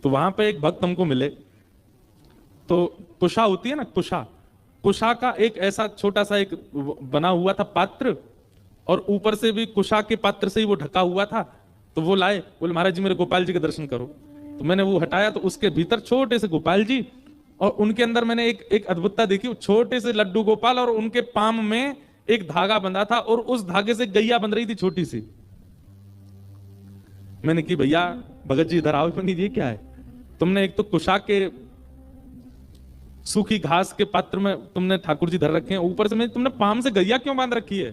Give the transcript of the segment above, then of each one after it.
तो वहां पे एक भक्त हमको मिले, तो कुशा होती है ना, कुशा, कुशा का एक ऐसा छोटा सा एक बना हुआ था पात्र, और ऊपर से भी कुशा के पात्र से ही वो ढका हुआ था। तो वो लाए, बोले महाराज जी मेरे गोपाल जी के दर्शन करो। तो मैंने वो हटाया, तो उसके भीतर छोटे से गोपाल जी, और उनके अंदर मैंने एक अद्भुतता देखी, छोटे से लड्डू गोपाल, और उनके पाम में एक धागा बंधा था, और उस धागे से गैया बंध रही थी छोटी सी। मैंने कि भैया भगत जी इधर आओ, पंडित जी क्या है, तुमने एक तो कुशा के सूखी घास के पात्र में तुमने ठाकुर जी धर रखे हैं, ऊपर से तुमने पाम से गैया क्यों बांध रखी है?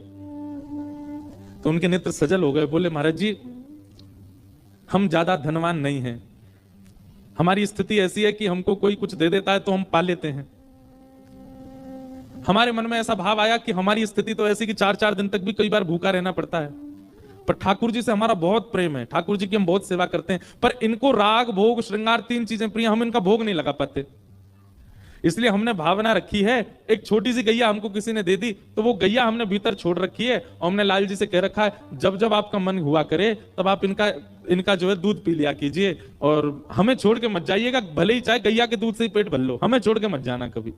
तो उनके नेत्र सजल हो गए, बोले महाराज जी हम ज्यादा धनवान नहीं हैं, हमारी स्थिति ऐसी है कि हमको कोई कुछ दे देता है तो हम पा लेते हैं। हमारे मन में ऐसा भाव आया कि हमारी स्थिति तो ऐसी कि 4-4 दिन तक भी कई बार भूखा रहना पड़ता है, पर ठाकुर जी से हमारा बहुत प्रेम है, ठाकुर जी की हम बहुत सेवा करते हैं, पर इनको राग भोग श्रृंगार 3 चीजें प्रिय, हम इनका भोग नहीं लगा पाते। इसलिए हमने भावना रखी है, एक छोटी सी गैया हमको किसी ने दे दी, तो वो गैया हमने भीतर छोड़ रखी है, और हमने लाल जी से कह रखा है जब जब आपका मन हुआ करे तब आप इनका जो है दूध पी लिया कीजिए, और हमें छोड़ के मत जाइएगा, भले ही चाहे गैया के दूध से ही पेट भर लो, हमें छोड़ के मत जाना कभी।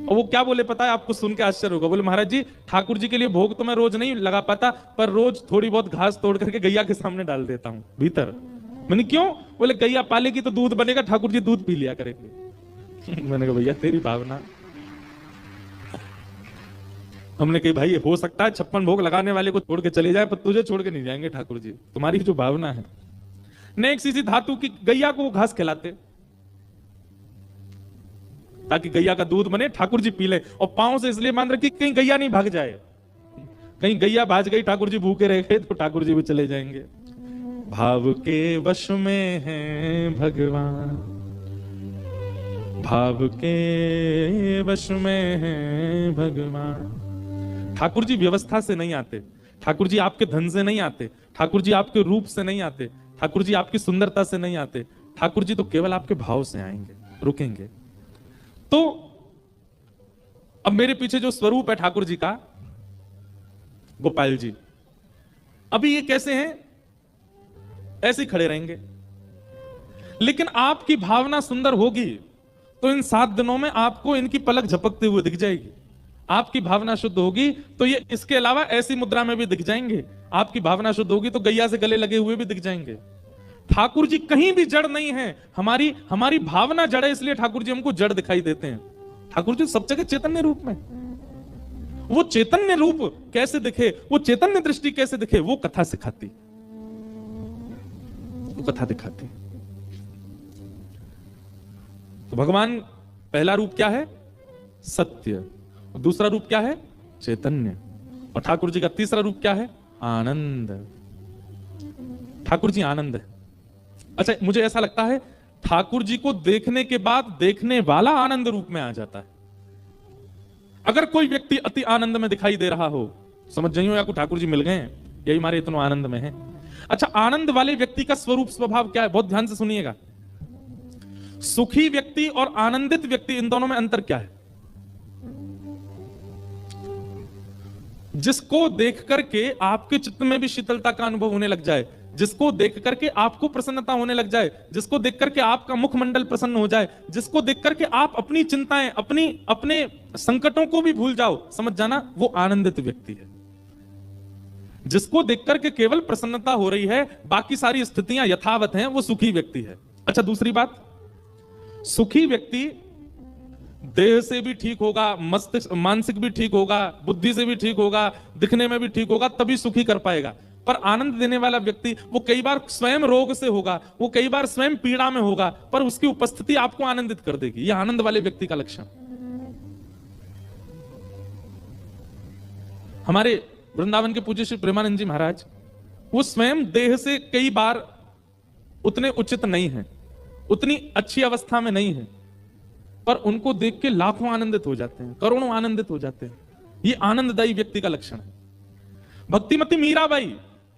और वो क्या बोले पता है आपको, सुन के आश्चर्य होगा, बोले महाराज जी ठाकुर जी के लिए भोग तो मैं रोज नहीं लगा पाता, पर रोज थोड़ी बहुत घास तोड़ करके गैया के सामने डाल देता हूं भीतर। मैंने क्यों? बोले गैया पालेगी तो दूध बनेगा, ठाकुर जी दूध पी लिया करेंगे। मैंने कहा भैया तेरी भावना। हमने कही भाई हो सकता है 56 भोग लगाने वाले को छोड़ के चले जाए, पर तुझे छोड़ के नहीं जाएंगे ठाकुर जी, तुम्हारी जो भावना है। नेक सी धातु की गैया को वो घास खिलाते ताकि गैया का दूध बने, ठाकुर जी पी ले, और पांव से इसलिए बांध रखी कहीं गैया नहीं भाग जाए, कहीं गैया भाग गई ठाकुर जी भूखे रह गए तो ठाकुर जी भी चले जाएंगे। भाव के वश में है भगवान, भाव के वश में है भगवान। ठाकुर जी व्यवस्था से नहीं आते, ठाकुर जी आपके धन से नहीं आते, ठाकुर जी आपके रूप से नहीं आते, ठाकुर जी आपकी सुंदरता से नहीं आते, ठाकुर जी तो केवल आपके भाव से आएंगे, रुकेंगे। तो अब मेरे पीछे जो स्वरूप है ठाकुर जी का, गोपाल जी, अभी ये कैसे हैं? ऐसे ही खड़े रहेंगे, लेकिन आपकी भावना सुंदर होगी तो इन 7 दिनों में आपको इनकी पलक झपकते हुए दिख जाएगी। आपकी भावना शुद्ध होगी तो ये इसके अलावा ऐसी मुद्रा में भी दिख जाएंगे। आपकी भावना शुद्ध होगी तो गैया से गले लगे हुए भी दिख जाएंगे। ठाकुर जी कहीं भी जड़ नहीं है, हमारी भावना जड़ है, इसलिए ठाकुर जी हमको जड़ दिखाई देते हैं। ठाकुर जी सब जगह चैतन्य रूप में। वो चैतन्य रूप कैसे दिखे, वो चैतन्य दृष्टि कैसे दिखे, वो कथा सिखाती, वो कथा दिखाती। तो भगवान पहला रूप क्या है? सत्य। और दूसरा रूप क्या है? चैतन्य। और ठाकुर जी का तीसरा रूप क्या है? आनंद। ठाकुर जी आनंद है। अच्छा, मुझे ऐसा लगता है ठाकुर जी को देखने के बाद देखने वाला आनंद रूप में आ जाता है। अगर कोई व्यक्ति अति आनंद में दिखाई दे रहा हो, समझ जाइए या को ठाकुर जी मिल गए हैं, यही हमारे इतना आनंद में है। अच्छा, आनंद वाले व्यक्ति का स्वरूप स्वभाव क्या है? बहुत ध्यान से सुनिएगा। सुखी व्यक्ति और आनंदित व्यक्ति, इन दोनों में अंतर क्या है? जिसको देख करके आपके चित्त में भी शीतलता का अनुभव होने लग जाए, जिसको देख करके आपको प्रसन्नता होने लग जाए, जिसको देख करके आपका मुखमंडल प्रसन्न हो जाए, जिसको देख करके आप अपनी चिंताएं, अपने संकटों को भी भूल जाओ, समझ जाना वो आनंदित व्यक्ति है। जिसको देख करके केवल प्रसन्नता हो रही है, बाकी सारी स्थितियां यथावत हैं, वो सुखी व्यक्ति है। अच्छा, दूसरी बात, सुखी व्यक्ति देह से भी ठीक होगा, मस्तिष्क मानसिक भी ठीक होगा, बुद्धि से भी ठीक होगा, दिखने में भी ठीक होगा, तभी सुखी कर पाएगा। पर आनंद देने वाला व्यक्ति वो कई बार स्वयं रोग से होगा, वो कई बार स्वयं पीड़ा में होगा, पर उसकी उपस्थिति आपको आनंदित कर देगी। यह आनंद वाले व्यक्ति का लक्षण। हमारे वृंदावन के पूज्य श्री प्रेमानंद जी महाराज, वो स्वयं देह से कई बार उतने उचित नहीं है, उतनी अच्छी अवस्था में नहीं है, पर उनको देख के लाखों आनंदित हो जाते हैं, करोड़ों आनंदित हो जाते हैं। ये आनंददायी व्यक्ति का लक्षण है। भक्तिमती मीराबाई,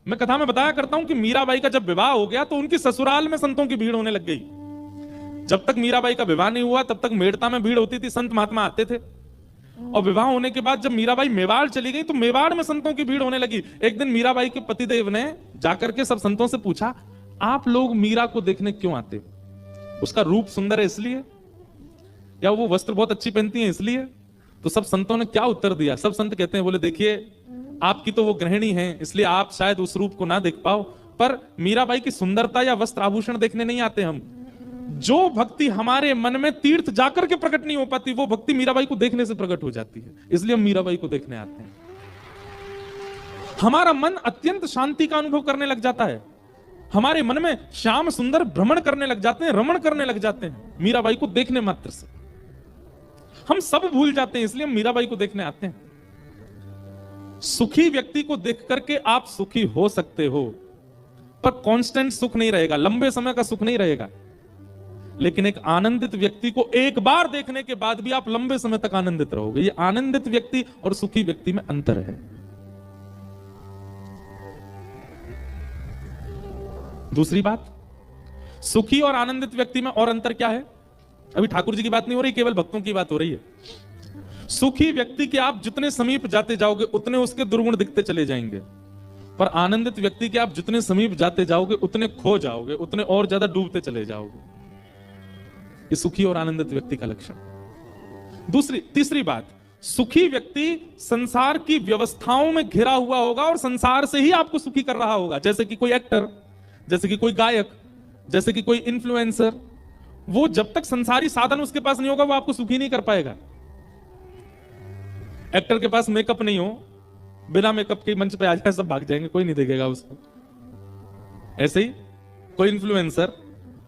मैं कथा में बताया करता हूं कि मीराबाई का जब विवाह हो गया तो उनकी ससुराल में संतों की भीड़ होने लग गई। जब तक मीराबाई का विवाह नहीं हुआ तब तक मेड़ता में भीड़ होती थी, संत महात्मा आते थे। और विवाह होने के बाद जब मीराबाई मेवाड़ चली गई तो मेवाड़ में संतों की भीड़ होने लगी। एक दिन मीराबाई के पतिदेव ने जाकर के सब संतों से पूछा, आप लोग मीरा को देखने क्यों आते? उसका रूप सुंदर है इसलिए, या वो वस्त्र बहुत अच्छी पहनती है इसलिए? तो सब संतों ने क्या उत्तर दिया? सब संत कहते हैं, बोले देखिए आपकी तो वो गृहिणी है इसलिए आप शायद उस रूप को ना देख पाओ, पर मीराबाई की सुंदरता या वस्त्र आभूषण देखने नहीं आते हम। जो भक्ति हमारे मन में तीर्थ जाकर के प्रकट नहीं हो पाती, वो भक्ति मीराबाई को देखने से प्रकट हो जाती है, इसलिए हम मीराबाई को देखने आते हैं। हमारा मन अत्यंत शांति का अनुभव करने लग जाता है, हमारे मन में श्याम सुंदर भ्रमण करने लग जाते हैं, रमण करने लग जाते हैं मीराबाई को देखने मात्र से। हम सब भूल जाते हैं, इसलिए हम मीराबाई को देखने आते हैं। सुखी व्यक्ति को देख करके आप सुखी हो सकते हो, पर कांस्टेंट सुख नहीं रहेगा, लंबे समय का सुख नहीं रहेगा। लेकिन एक आनंदित व्यक्ति को एक बार देखने के बाद भी आप लंबे समय तक आनंदित रहोगे। ये आनंदित व्यक्ति और सुखी व्यक्ति में अंतर है। दूसरी बात, सुखी और आनंदित व्यक्ति में और अंतर क्या है? अभी ठाकुर जी की बात नहीं हो रही, केवल भक्तों की बात हो रही है। सुखी व्यक्ति के आप जितने समीप जाते जाओगे उतने उसके दुर्गुण दिखते चले जाएंगे, पर आनंदित व्यक्ति के आप जितने समीप जाते जाओगे उतने खो जाओगे, उतने और ज्यादा डूबते चले जाओगे। ये सुखी और आनंदित व्यक्ति का लक्षण। तीसरी बात, सुखी व्यक्ति संसार की व्यवस्थाओं में घिरा हुआ होगा और संसार से ही आपको सुखी कर रहा होगा। जैसे कि कोई एक्टर, जैसे कि कोई गायक, जैसे कि कोई इन्फ्लुएंसर, वो जब तक संसारी साधन उसके पास नहीं होगा वो आपको सुखी नहीं कर पाएगा। एक्टर के पास मेकअप नहीं हो, बिना मेकअप के मंच पे आ जाए सब भाग जाएंगे, कोई नहीं देखेगा उसको। ऐसे ही कोई इन्फ्लुएंसर,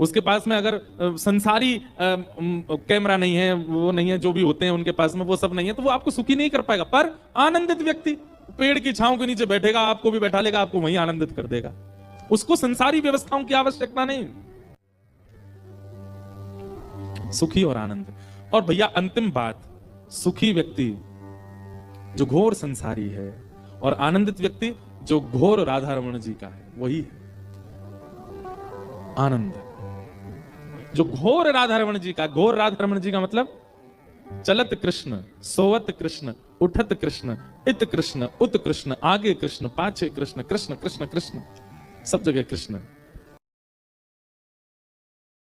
उसके पास में अगर संसारी कैमरा नहीं है, वो नहीं है, जो भी होते हैं उनके पास में वो सब नहीं है, तो वो आपको सुखी नहीं कर पाएगा। पर आनंदित व्यक्ति पेड़ की छांव के नीचे बैठेगा, आपको भी बैठा लेगा, आपको वहीं आनंदित कर देगा। उसको संसारी व्यवस्थाओं की आवश्यकता नहीं। सुखी और आनंद। और भैया अंतिम बात, सुखी व्यक्ति जो घोर संसारी है और आनंदित व्यक्ति जो घोर राधा रमण जी का है, वही है आनंद। जो घोर राधा रमण जी का, घोर राधा रमण जी का मतलब चलत कृष्ण, सोवत कृष्ण, उठत कृष्ण, इत कृष्ण, उत कृष्ण, आगे कृष्ण, पाछे कृष्ण, कृष्ण कृष्ण कृष्ण, सब जगह कृष्ण।